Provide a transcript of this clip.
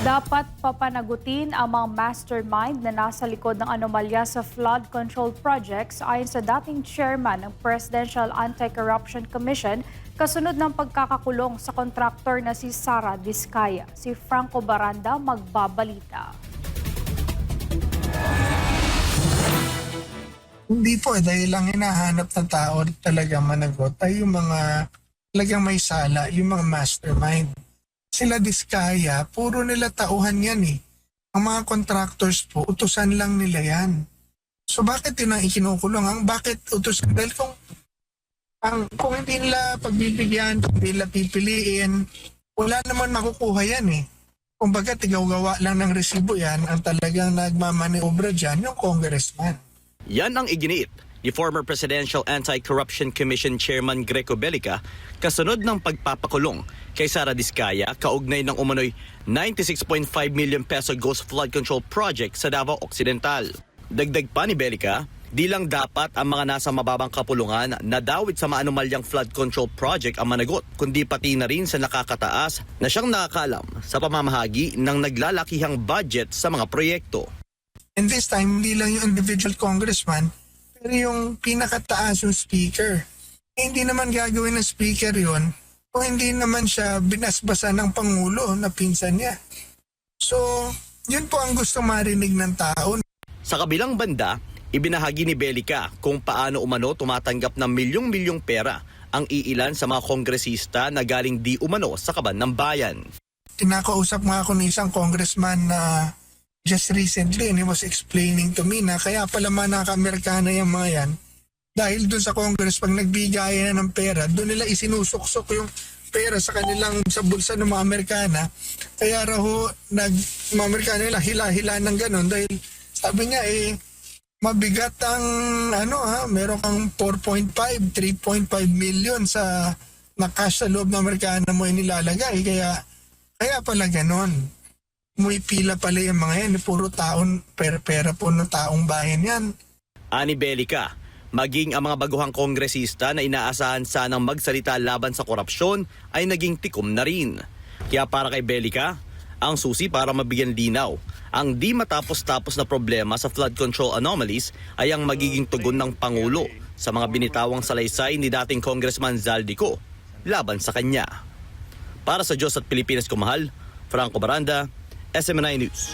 Dapat papanagutin ang mga mastermind na nasa likod ng anomalya sa flood control projects ayon sa dating chairman ng Presidential Anti-Corruption Commission kasunod ng pagkakakulong sa kontraktor na si Sara Diskaya. Si Franco Baranda magbabalita. Hindi po, dahil lang hinahanap ng tao talaga managot ay yung mga talagang may sala, yung mga mastermind. Sila Diskaya, puro nila tauhan yan eh. Ang mga contractors po, utusan lang nila yan. So bakit yun ang ikinukulong? Bakit utusan? Dahil kung hindi nila pagbibigyan, kung hindi nila pipiliin, wala naman makukuha yan eh. Kumbaga, tigaw-gawa lang ng resibo yan, ang talagang nagmamaniobra dyan, yung congressman. Yan ang iginiit ni former Presidential Anti-Corruption Commission Chairman Greco Bellica kasunod ng pagpapakulong kay Sara Diskaya kaugnay ng umano'y 96.5 million peso ghost flood control project sa Davao Occidental. Dagdag pa ni Bellica, di lang dapat ang mga nasa mababang kapulungan na dawit sa maanumalyang flood control project ang managot, kundi pati na rin sa nakakataas na siyang nakakalam sa pamamahagi ng naglalakihang budget sa mga proyekto. And this time, hindi lang yung individual congressman, pero yung pinakataas yung speaker. Hindi naman gagawin ng speaker yon kung hindi naman siya binasbasa ng Pangulo na pinsan niya. So, yun po ang gusto marinig ng tao. Sa kabilang banda, ibinahagi ni Bellica kung paano umano tumatanggap ng milyong-milyong pera ang iilan sa mga kongresista na galing di umano sa kaban ng bayan. Tinakausap nga ako ng isang congressman na just recently, and he was explaining to me na kaya pala manaka-Amerikana yung mga yan. Dahil doon sa Congress, pag nagbigay na ng pera, doon nila isinusuksok yung pera sa kanilang sa bulsa ng mga Amerikana. Kaya raw mga Amerikana nila hila-hila ng ganon dahil sabi niya mabigat ang meron kang 4.5, 3.5 million sa na cash sa loob ng Amerikana mo inilalagay. Kaya pala ganon. Muy pila pala yung mga yan. Puro taon, pera po ng taong bayan yan. Ani Bellica, maging ang mga baguhang kongresista na inaasahan sanang magsalita laban sa korupsyon ay naging tikom na rin. Kaya para kay Bellica, ang susi para mabigyan linaw ang di matapos-tapos na problema sa flood control anomalies ay ang magiging tugon ng Pangulo sa mga binitawang salaysay ni dating Congressman Zaldico laban sa kanya. Para sa Diyos at Pilipinas Kumahal, Franco Baranda, SMNI News.